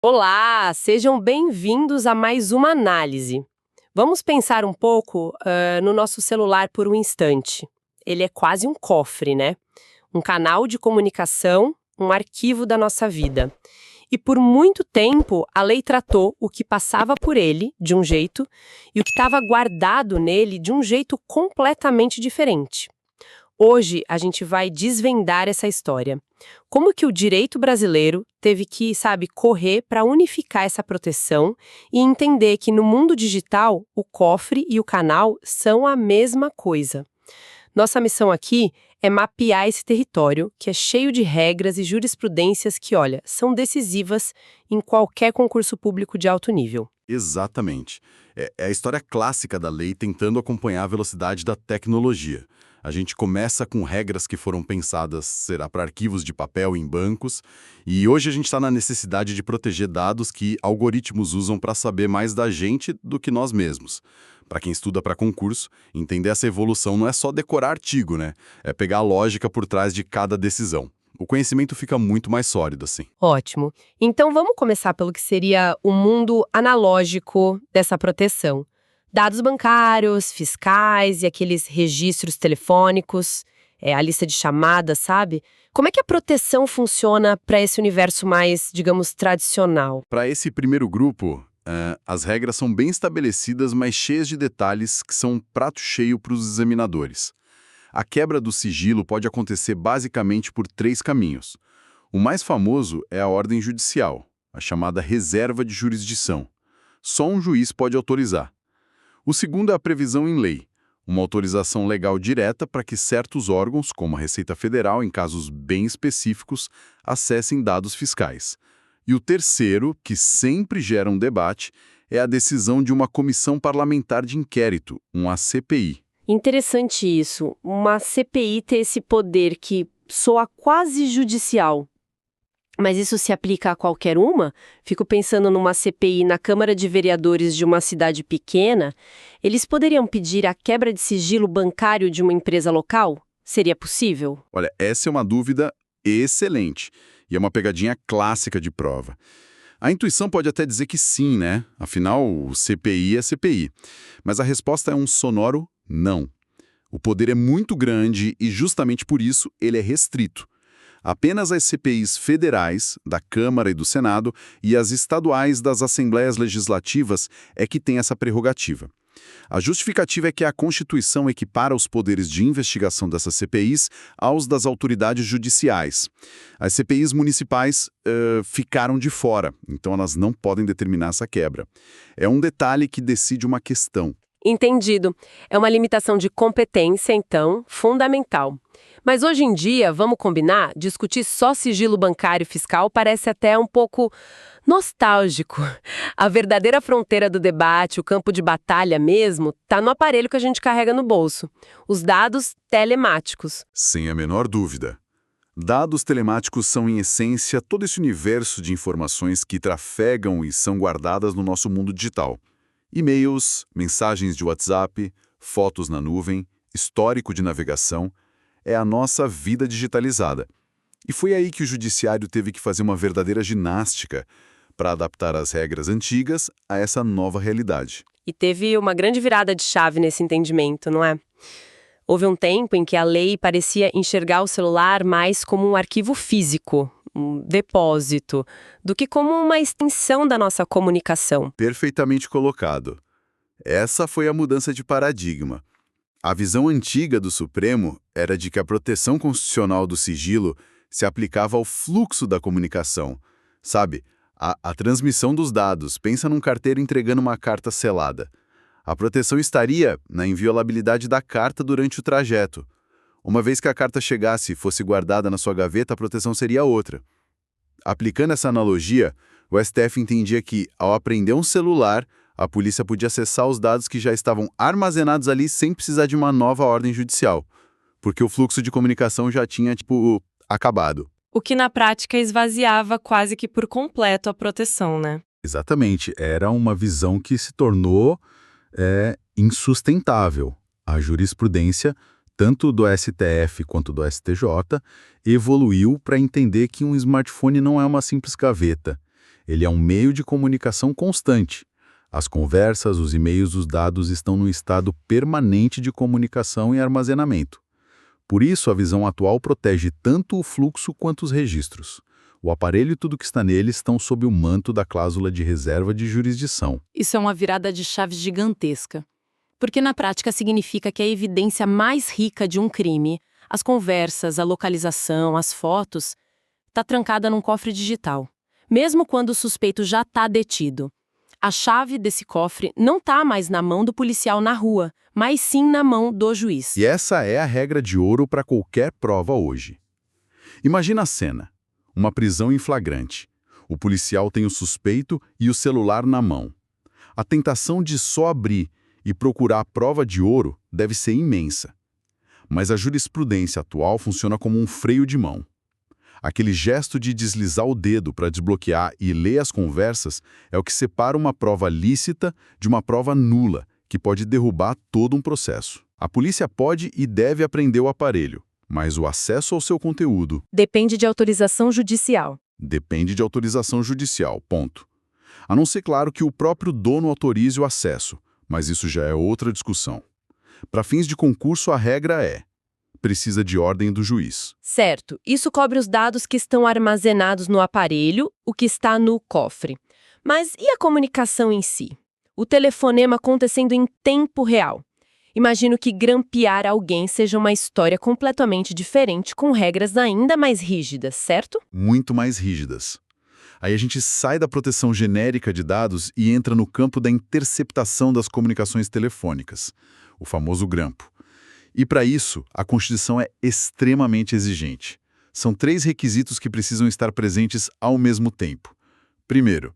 Olá, sejam bem-vindos a mais uma análise. Vamos pensar um pouco no nosso celular por um instante. Ele é quase um cofre, né? Um canal de comunicação, um arquivo da nossa vida. E por muito tempo, a lei tratou o que passava por ele de um jeito e o que estava guardado nele de um jeito completamente diferente. Hoje, a gente vai desvendar essa história. Como que o direito brasileiro teve que, correr para unificar essa proteção e entender que no mundo digital, o cofre e o canal são a mesma coisa. Nossa missão aqui é mapear esse território, que é cheio de regras e jurisprudências que, olha, são decisivas em qualquer concurso público de alto nível. Exatamente. É a história clássica da lei tentando acompanhar a velocidade da tecnologia. A gente começa com regras que foram pensadas, será para arquivos de papel em bancos, e hoje a gente está na necessidade de proteger dados que algoritmos usam para saber mais da gente do que nós mesmos. Para quem estuda para concurso, entender essa evolução não é só decorar artigo, né? É pegar a lógica por trás de cada decisão. O conhecimento fica muito mais sólido assim. Ótimo. Então vamos começar pelo que seria o mundo analógico dessa proteção. Dados bancários, fiscais e aqueles registros telefônicos, a lista de chamadas, sabe? Como é que a proteção funciona para esse universo mais, digamos, tradicional? Para esse primeiro grupo, as regras são bem estabelecidas, mas cheias de detalhes que são um prato cheio para os examinadores. A quebra do sigilo pode acontecer basicamente por 3 caminhos. O mais famoso é a ordem judicial, a chamada reserva de jurisdição. Só um juiz pode autorizar. O segundo é a previsão em lei, uma autorização legal direta para que certos órgãos, como a Receita Federal, em casos bem específicos, acessem dados fiscais. E o terceiro, que sempre gera um debate, é a decisão de uma comissão parlamentar de inquérito, uma CPI. Interessante isso, uma CPI ter esse poder que soa quase judicial. Mas isso se aplica a qualquer uma? Fico pensando numa CPI na Câmara de Vereadores de uma cidade pequena. Eles poderiam pedir a quebra de sigilo bancário de uma empresa local? Seria possível? Olha, essa é uma dúvida excelente e é uma pegadinha clássica de prova. A intuição pode até dizer que sim, né? Afinal, o CPI é CPI. Mas a resposta é um sonoro não. O poder é muito grande e justamente por isso ele é restrito. Apenas as CPIs federais, da Câmara e do Senado, e as estaduais das Assembleias Legislativas é que têm essa prerrogativa. A justificativa é que a Constituição equipara os poderes de investigação dessas CPIs aos das autoridades judiciais. As CPIs municipais ficaram de fora, então elas não podem determinar essa quebra. É um detalhe que decide uma questão. Entendido. É uma limitação de competência, então, fundamental. Mas hoje em dia, vamos combinar, discutir só sigilo bancário e fiscal parece até um pouco nostálgico. A verdadeira fronteira do debate, o campo de batalha mesmo, está no aparelho que a gente carrega no bolso. Os dados telemáticos. Sem a menor dúvida. Dados telemáticos são, em essência, todo esse universo de informações que trafegam e são guardadas no nosso mundo digital. E-mails, mensagens de WhatsApp, fotos na nuvem, histórico de navegação, é a nossa vida digitalizada. E foi aí que o judiciário teve que fazer uma verdadeira ginástica para adaptar as regras antigas a essa nova realidade. E teve uma grande virada de chave nesse entendimento, não é? Houve um tempo em que a lei parecia enxergar o celular mais como um arquivo físico, um depósito, do que como uma extensão da nossa comunicação. Perfeitamente colocado. Essa foi a mudança de paradigma. A visão antiga do Supremo era de que a proteção constitucional do sigilo se aplicava ao fluxo da comunicação. Sabe, a transmissão dos dados. Pensa num carteiro entregando uma carta selada. A proteção estaria na inviolabilidade da carta durante o trajeto. Uma vez que a carta chegasse e fosse guardada na sua gaveta, a proteção seria outra. Aplicando essa analogia, o STF entendia que, ao apreender um celular, a polícia podia acessar os dados que já estavam armazenados ali sem precisar de uma nova ordem judicial, porque o fluxo de comunicação já tinha, acabado. O que na prática esvaziava quase que por completo a proteção, né? Exatamente, era uma visão que se tornou insustentável. A jurisprudência, tanto do STF quanto do STJ, evoluiu para entender que um smartphone não é uma simples gaveta. Ele é um meio de comunicação constante. As conversas, os e-mails, os dados estão num estado permanente de comunicação e armazenamento. Por isso, a visão atual protege tanto o fluxo quanto os registros. O aparelho e tudo que está nele estão sob o manto da cláusula de reserva de jurisdição. Isso é uma virada de chave gigantesca. Porque na prática significa que a evidência mais rica de um crime, as conversas, a localização, as fotos, está trancada num cofre digital. Mesmo quando o suspeito já está detido. A chave desse cofre não está mais na mão do policial na rua, mas sim na mão do juiz. E essa é a regra de ouro para qualquer prova hoje. Imagina a cena. Uma prisão em flagrante. O policial tem o suspeito e o celular na mão. A tentação de só abrir e procurar a prova de ouro deve ser imensa. Mas a jurisprudência atual funciona como um freio de mão. Aquele gesto de deslizar o dedo para desbloquear e ler as conversas é o que separa uma prova lícita de uma prova nula, que pode derrubar todo um processo. A polícia pode e deve apreender o aparelho, mas o acesso ao seu conteúdo Depende de autorização judicial. depende de autorização judicial, ponto. A não ser, claro, que o próprio dono autorize o acesso, mas isso já é outra discussão. Para fins de concurso, a regra é: precisa de ordem do juiz. Certo, isso cobre os dados que estão armazenados no aparelho, o que está no cofre. Mas e a comunicação em si? O telefonema acontecendo em tempo real. Imagino que grampear alguém seja uma história completamente diferente, com regras ainda mais rígidas, certo? Muito mais rígidas. Aí a gente sai da proteção genérica de dados e entra no campo da interceptação das comunicações telefônicas, o famoso grampo. E para isso, a Constituição é extremamente exigente. São 3 requisitos que precisam estar presentes ao mesmo tempo. Primeiro,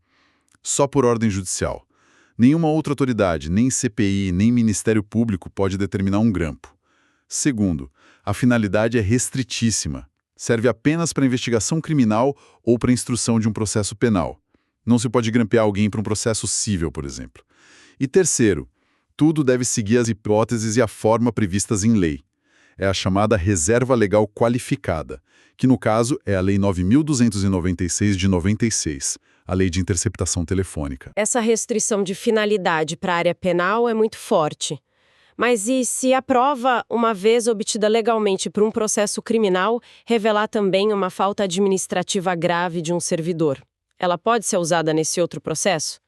só por ordem judicial. Nenhuma outra autoridade, nem CPI, nem Ministério Público pode determinar um grampo. Segundo, a finalidade é restritíssima. Serve apenas para investigação criminal ou para instrução de um processo penal. Não se pode grampear alguém para um processo civil, por exemplo. E terceiro, tudo deve seguir as hipóteses e a forma previstas em lei. É a chamada reserva legal qualificada, que no caso é a Lei 9.296 de 96, a Lei de Interceptação Telefônica. Essa restrição de finalidade para a área penal é muito forte. Mas e se a prova, uma vez obtida legalmente por um processo criminal, revelar também uma falta administrativa grave de um servidor? Ela pode ser usada nesse outro processo?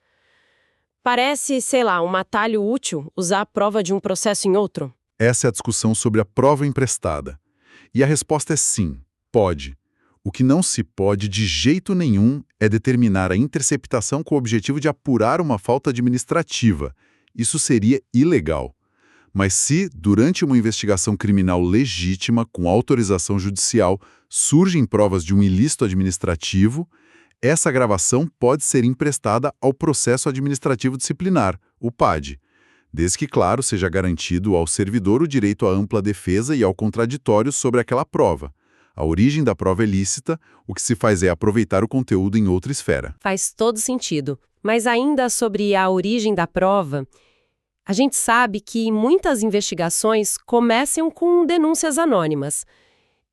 Parece, sei lá, um atalho útil usar a prova de um processo em outro? Essa é a discussão sobre a prova emprestada. E a resposta é sim, pode. O que não se pode de jeito nenhum é determinar a interceptação com o objetivo de apurar uma falta administrativa. Isso seria ilegal. Mas se, durante uma investigação criminal legítima com autorização judicial, surgem provas de um ilícito administrativo, essa gravação pode ser emprestada ao processo administrativo disciplinar, o PAD, desde que, claro, seja garantido ao servidor o direito à ampla defesa e ao contraditório sobre aquela prova. A origem da prova é lícita, o que se faz é aproveitar o conteúdo em outra esfera. Faz todo sentido. Mas ainda sobre a origem da prova, a gente sabe que muitas investigações começam com denúncias anônimas.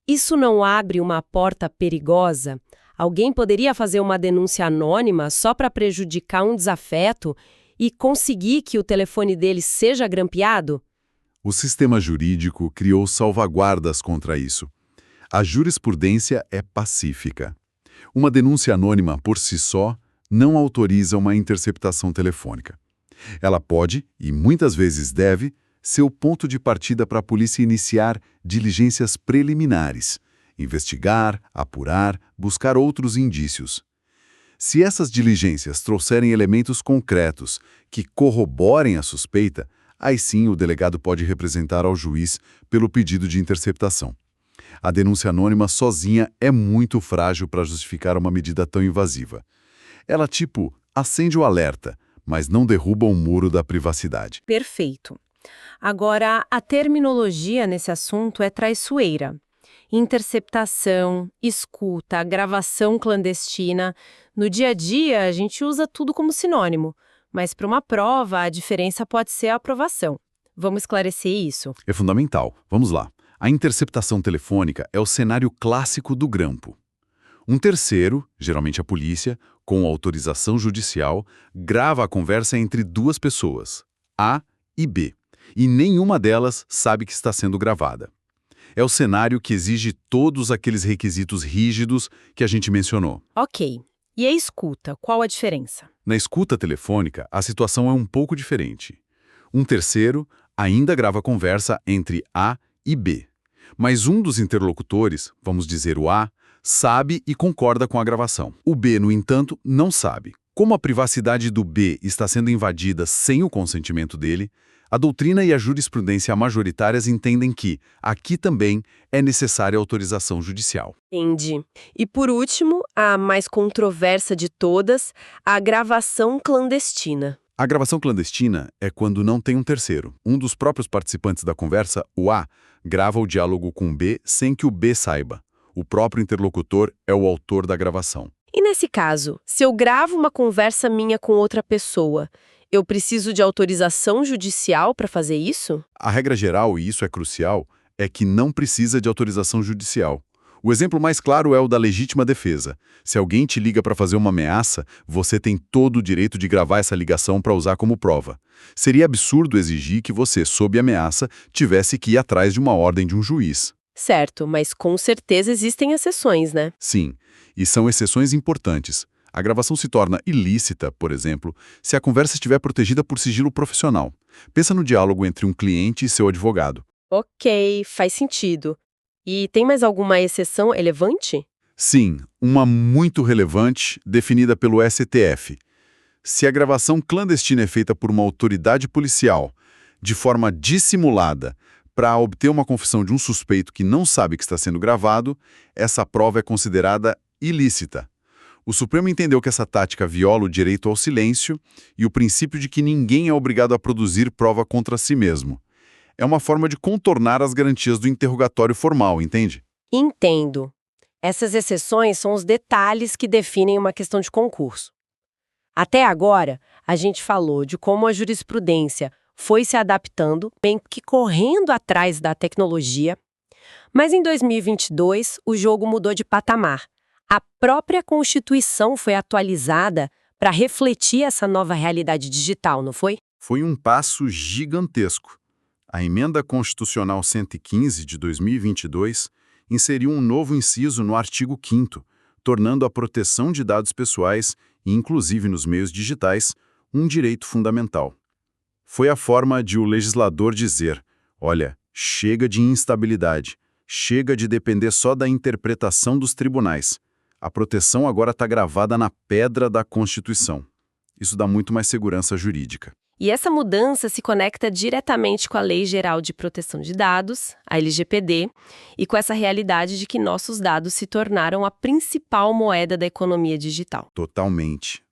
Isso não abre uma porta perigosa? Alguém poderia fazer uma denúncia anônima só para prejudicar um desafeto e conseguir que o telefone dele seja grampeado? O sistema jurídico criou salvaguardas contra isso. A jurisprudência é pacífica. Uma denúncia anônima, por si só, não autoriza uma interceptação telefônica. Ela pode, e muitas vezes deve, ser o ponto de partida para a polícia iniciar diligências preliminares, investigar, apurar, buscar outros indícios. Se essas diligências trouxerem elementos concretos que corroborem a suspeita, aí sim o delegado pode representar ao juiz pelo pedido de interceptação. A denúncia anônima sozinha é muito frágil para justificar uma medida tão invasiva. Ela, acende o alerta, mas não derruba o muro da privacidade. Perfeito. Agora, a terminologia nesse assunto é traiçoeira. Interceptação, escuta, gravação clandestina. No dia a dia, a gente usa tudo como sinônimo, mas para uma prova, a diferença pode ser a aprovação. Vamos esclarecer isso. É fundamental. Vamos lá. A interceptação telefônica é o cenário clássico do grampo. Um terceiro, geralmente a polícia, com autorização judicial, grava a conversa entre duas pessoas, A e B, e nenhuma delas sabe que está sendo gravada. É o cenário que exige todos aqueles requisitos rígidos que a gente mencionou. Ok. E a escuta, qual a diferença? Na escuta telefônica, a situação é um pouco diferente. Um terceiro ainda grava a conversa entre A e B, mas um dos interlocutores, vamos dizer o A, sabe e concorda com a gravação. O B, no entanto, não sabe. Como a privacidade do B está sendo invadida sem o consentimento dele, a doutrina e a jurisprudência majoritárias entendem que, aqui também, é necessária autorização judicial. Entendi. E por último, a mais controversa de todas, a gravação clandestina. A gravação clandestina é quando não tem um terceiro. Um dos próprios participantes da conversa, o A, grava o diálogo com o B sem que o B saiba. O próprio interlocutor é o autor da gravação. E nesse caso, se eu gravo uma conversa minha com outra pessoa, eu preciso de autorização judicial para fazer isso? A regra geral, e isso é crucial, é que não precisa de autorização judicial. O exemplo mais claro é o da legítima defesa. Se alguém te liga para fazer uma ameaça, você tem todo o direito de gravar essa ligação para usar como prova. Seria absurdo exigir que você, sob ameaça, tivesse que ir atrás de uma ordem de um juiz. Certo, mas com certeza existem exceções, né? Sim, e são exceções importantes. A gravação se torna ilícita, por exemplo, se a conversa estiver protegida por sigilo profissional. Pensa no diálogo entre um cliente e seu advogado. Ok, faz sentido. E tem mais alguma exceção relevante? Sim, uma muito relevante, definida pelo STF. Se a gravação clandestina é feita por uma autoridade policial, de forma dissimulada, para obter uma confissão de um suspeito que não sabe que está sendo gravado, essa prova é considerada ilícita. O Supremo entendeu que essa tática viola o direito ao silêncio e o princípio de que ninguém é obrigado a produzir prova contra si mesmo. É uma forma de contornar as garantias do interrogatório formal, entende? Entendo. Essas exceções são os detalhes que definem uma questão de concurso. Até agora, a gente falou de como a jurisprudência foi se adaptando, bem que correndo atrás da tecnologia, mas em 2022 o jogo mudou de patamar. A própria Constituição foi atualizada para refletir essa nova realidade digital, não foi? Foi um passo gigantesco. A Emenda Constitucional 115 de 2022 inseriu um novo inciso no artigo 5º, tornando a proteção de dados pessoais, inclusive nos meios digitais, um direito fundamental. Foi a forma de o legislador dizer, olha, chega de instabilidade, chega de depender só da interpretação dos tribunais. A proteção agora está gravada na pedra da Constituição. Isso dá muito mais segurança jurídica. E essa mudança se conecta diretamente com a Lei Geral de Proteção de Dados, a LGPD, e com essa realidade de que nossos dados se tornaram a principal moeda da economia digital. Totalmente.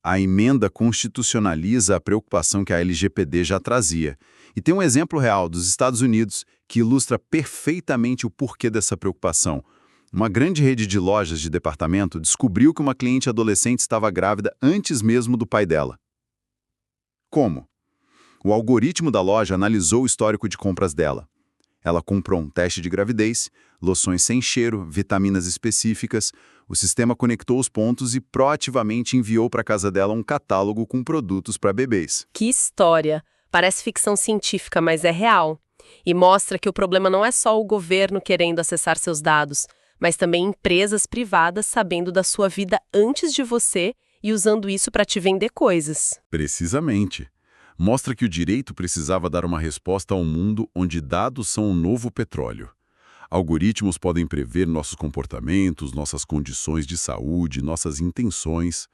A emenda constitucionaliza a preocupação que a LGPD já trazia. E tem um exemplo real dos Estados Unidos que ilustra perfeitamente o porquê dessa preocupação. Uma grande rede de lojas de departamento descobriu que uma cliente adolescente estava grávida antes mesmo do pai dela. Como? O algoritmo da loja analisou o histórico de compras dela. Ela comprou um teste de gravidez, loções sem cheiro, vitaminas específicas. O sistema conectou os pontos e proativamente enviou para a casa dela um catálogo com produtos para bebês. Que história! Parece ficção científica, mas é real. E mostra que o problema não é só o governo querendo acessar seus dados, mas também empresas privadas sabendo da sua vida antes de você e usando isso para te vender coisas. Precisamente. Mostra que o direito precisava dar uma resposta a um mundo onde dados são o novo petróleo. Algoritmos podem prever nossos comportamentos, nossas condições de saúde, nossas intenções.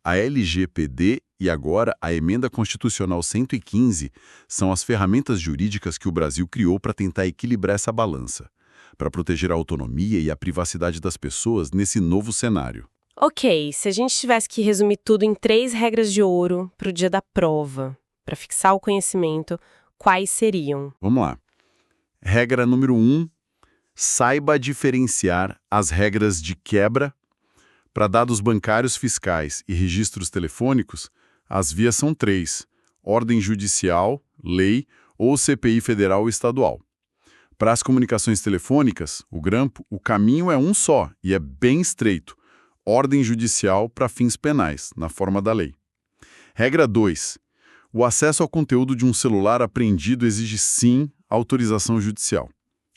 A LGPD e agora a Emenda Constitucional 115 são as ferramentas jurídicas que o Brasil criou para tentar equilibrar essa balança, para proteger a autonomia e a privacidade das pessoas nesse novo cenário. Ok, se a gente tivesse que resumir tudo em 3 regras de ouro para o dia da prova, para fixar o conhecimento, quais seriam? Vamos lá. Regra número 1, saiba diferenciar as regras de quebra. Para dados bancários fiscais e registros telefônicos, as vias são 3, ordem judicial, lei ou CPI federal ou estadual. Para as comunicações telefônicas, o grampo, o caminho é um só e é bem estreito. ordem judicial para fins penais, na forma da lei. Regra 2. O acesso ao conteúdo de um celular apreendido exige sim autorização judicial.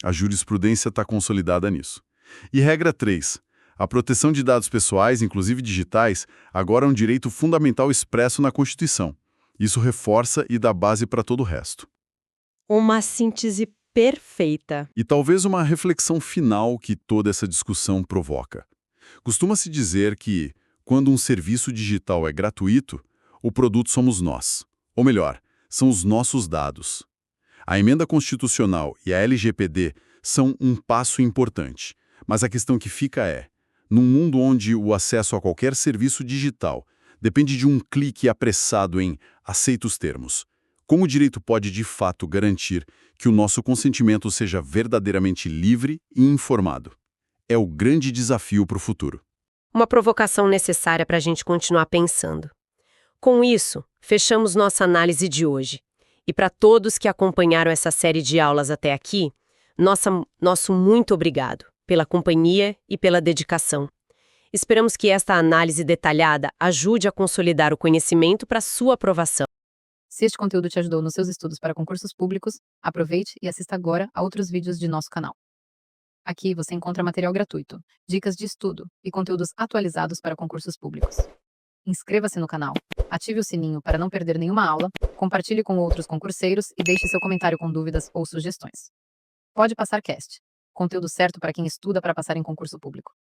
A jurisprudência está consolidada nisso. E regra 3. A proteção de dados pessoais, inclusive digitais, agora é um direito fundamental expresso na Constituição. Isso reforça e dá base para todo o resto. Uma síntese perfeita. E talvez uma reflexão final que toda essa discussão provoca. Costuma-se dizer que, quando um serviço digital é gratuito, o produto somos nós. Ou melhor, são os nossos dados. A emenda constitucional e a LGPD são um passo importante, mas a questão que fica é, num mundo onde o acesso a qualquer serviço digital depende de um clique apressado em "aceita os termos", como o direito pode de fato garantir que o nosso consentimento seja verdadeiramente livre e informado? É o grande desafio para o futuro. Uma provocação necessária para a gente continuar pensando. Com isso, fechamos nossa análise de hoje. E para todos que acompanharam essa série de aulas até aqui, nosso muito obrigado pela companhia e pela dedicação. Esperamos que esta análise detalhada ajude a consolidar o conhecimento para sua aprovação. Se este conteúdo te ajudou nos seus estudos para concursos públicos, aproveite e assista agora a outros vídeos de nosso canal. Aqui você encontra material gratuito, dicas de estudo e conteúdos atualizados para concursos públicos. Inscreva-se no canal, ative o sininho para não perder nenhuma aula, compartilhe com outros concurseiros e deixe seu comentário com dúvidas ou sugestões. Pode Passar Cast, conteúdo certo para quem estuda para passar em concurso público.